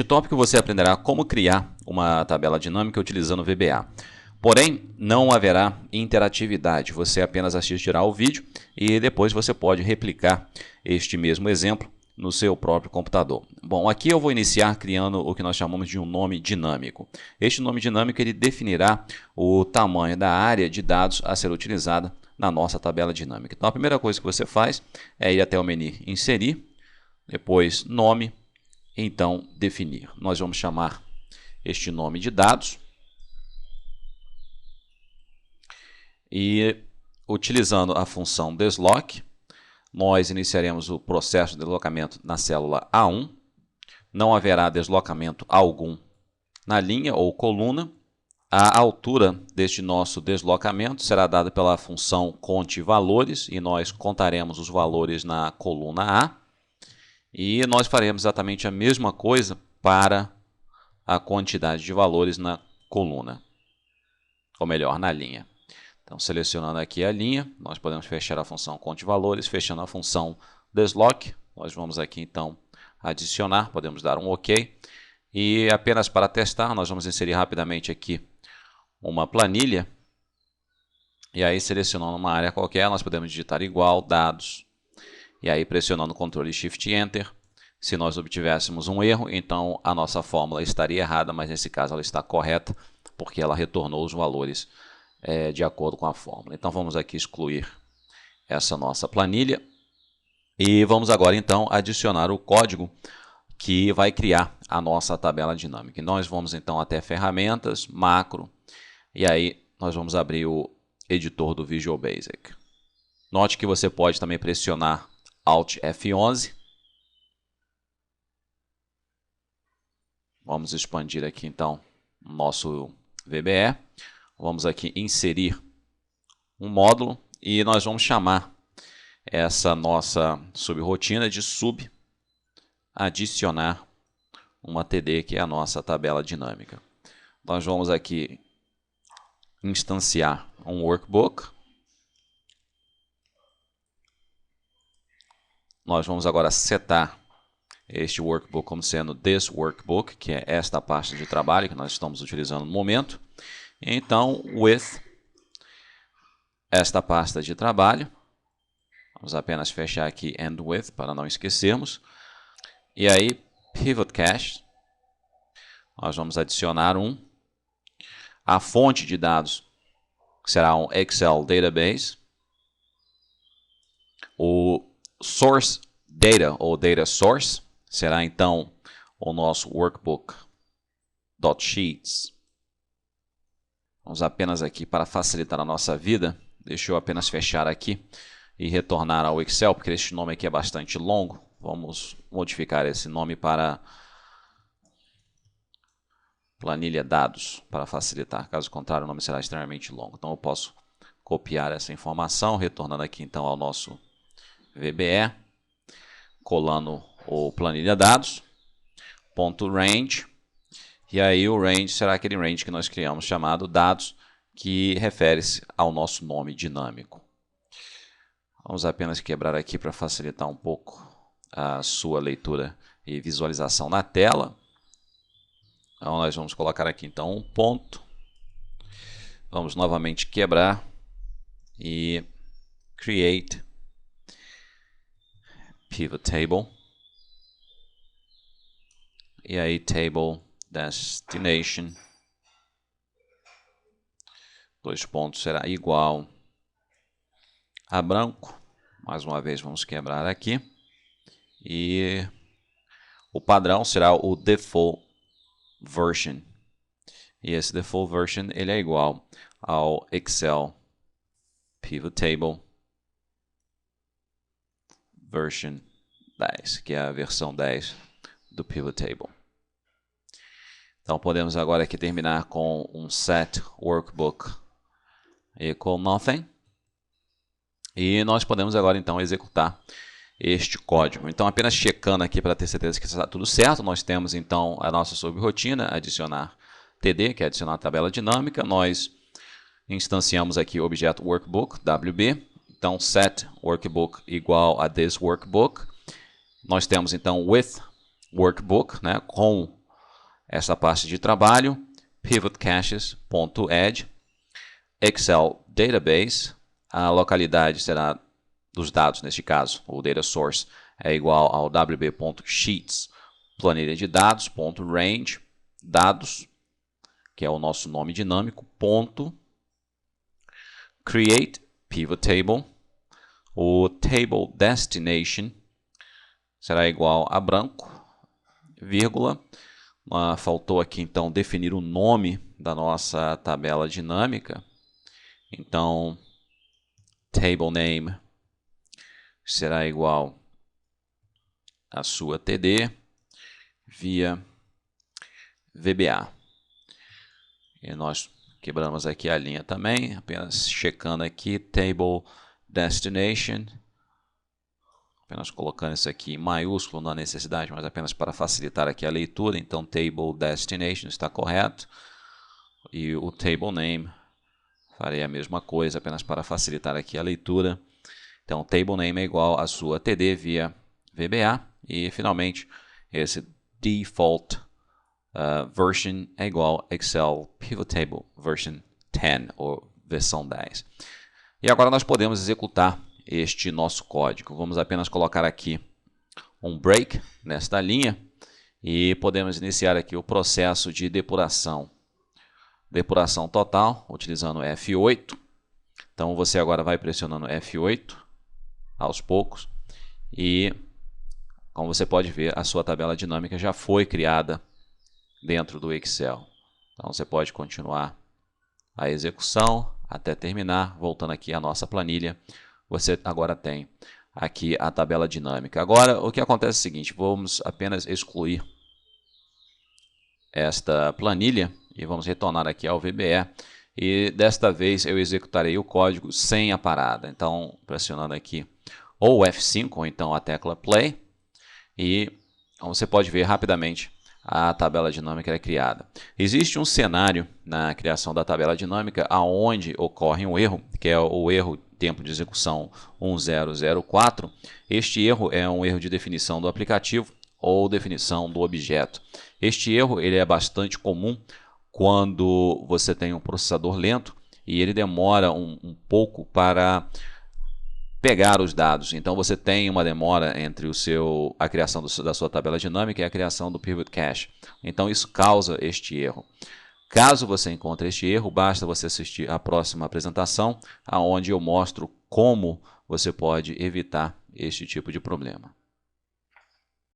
Neste tópico você aprenderá como criar uma tabela dinâmica utilizando o VBA. Porém, não haverá interatividade, você apenas assistirá ao vídeo e depois você pode replicar este mesmo exemplo no seu próprio computador. Bom, aqui eu vou iniciar criando o que nós chamamos de um nome dinâmico. Este nome dinâmico ele definirá o tamanho da área de dados a ser utilizada na nossa tabela dinâmica. Então a primeira coisa que você faz é ir até o menu Inserir, depois Nome, então Definir. Nós vamos chamar este nome de dados. E utilizando a função desloc, nós iniciaremos o processo de deslocamento na célula A1. Não haverá deslocamento algum na linha ou coluna. A altura deste nosso deslocamento será dada pela função conte valores e nós contaremos os valores na coluna A. E nós faremos exatamente a mesma coisa para a quantidade de valores na coluna, ou melhor, na linha. Então, selecionando aqui a linha, nós podemos fechar a função conte valores, fechando a função desloc. Nós vamos aqui, então, adicionar, podemos dar um OK. E apenas para testar, nós vamos inserir rapidamente aqui uma planilha. E aí, selecionando uma área qualquer, nós podemos digitar igual, dados. E aí, pressionando Ctrl Shift Enter. Se nós obtivéssemos um erro, então a nossa fórmula estaria errada, mas nesse caso ela está correta, porque ela retornou os valores de acordo com a fórmula. Então vamos aqui excluir essa nossa planilha e vamos agora então adicionar o código que vai criar a nossa tabela dinâmica. E nós vamos então até ferramentas, macro, e aí nós vamos abrir o editor do Visual Basic. Note que você pode também pressionar Alt F11. Vamos expandir aqui então o nosso VBE. Vamos aqui inserir um módulo e nós vamos chamar essa nossa subrotina de sub adicionar uma TD, que é a nossa tabela dinâmica. Nós vamos aqui instanciar um workbook. Nós vamos agora setar este workbook como sendo this workbook, que é esta pasta de trabalho que nós estamos utilizando no momento. Então, with esta pasta de trabalho, vamos apenas fechar aqui and with para não esquecermos. E aí, pivot cache, nós vamos adicionar a fonte de dados será um Excel database. O source data ou data source será então o nosso workbook.sheets. Vamos apenas aqui para facilitar a nossa vida, deixa eu apenas fechar aqui e retornar ao Excel, porque este nome aqui é bastante longo. Vamos modificar esse nome para planilha dados, para facilitar. Caso contrário, o nome será extremamente longo. Então eu posso copiar essa informação, retornando aqui então ao nosso VBE, colando o planilha dados, ponto range. E aí o range será aquele range que nós criamos chamado dados, que refere-se ao nosso nome dinâmico. Vamos apenas quebrar aqui para facilitar um pouco a sua leitura e visualização na tela. Então nós vamos colocar aqui então um ponto. Vamos novamente quebrar e create pivot table. E aí table destination, dois pontos será igual a branco. Mais uma vez vamos quebrar aqui. E o padrão será o default version. E esse default version ele é igual ao Excel pivot table version 10, que é a versão 10 do pivot table. Então podemos agora aqui terminar com um set workbook equal nothing. E nós podemos agora então executar este código. Então apenas checando aqui para ter certeza que está tudo certo, nós temos então a nossa subrotina, adicionar TD, que é adicionar a tabela dinâmica. Nós instanciamos aqui o objeto workbook, WB. Então set workbook igual a this workbook. Nós temos então with workbook, né, com essa parte de trabalho, pivotcaches.add, Excel Database, a localidade será dos dados, neste caso, o data source é igual ao wb.sheets, planilha de dados, .range, dados, que é o nosso nome dinâmico, ponto, create pivot table, o table destination será igual a branco, vírgula, faltou aqui então definir o nome da nossa tabela dinâmica, então table name será igual a sua TD via VBA. E nós quebramos aqui a linha também, apenas checando aqui, table destination, apenas colocando isso aqui em maiúsculo, não há necessidade, mas apenas para facilitar aqui a leitura, então table destination está correto, e o table name, farei a mesma coisa, apenas para facilitar aqui a leitura, então table name é igual a sua TD via VBA, e finalmente esse default version é igual Excel Pivot Table version 10, ou versão 10. E agora nós podemos executar este nosso código. Vamos apenas colocar aqui um break nesta linha e podemos iniciar aqui o processo de depuração. Depuração total, utilizando F8. Então você agora vai pressionando F8 aos poucos e, como você pode ver, a sua tabela dinâmica já foi criada dentro do Excel. Então você pode continuar a execução até terminar, voltando aqui à nossa planilha. Você agora tem aqui a tabela dinâmica. Agora o que acontece é o seguinte, vamos apenas excluir esta planilha e vamos retornar aqui ao VBE. E desta vez eu executarei o código sem a parada. Então pressionando aqui ou F5 ou então a tecla Play. E como você pode ver rapidamente, a tabela dinâmica é criada. Existe um cenário na criação da tabela dinâmica onde ocorre um erro, que é o erro tempo de execução 1004. Este erro é um erro de definição do aplicativo ou definição do objeto. Este erro ele é bastante comum quando você tem um processador lento e ele demora um pouco para pegar os dados. Então você tem uma demora entre a criação da sua tabela dinâmica e a criação do pivot cache. Então isso causa este erro. Caso você encontre este erro, basta você assistir à próxima apresentação, onde eu mostro como você pode evitar este tipo de problema.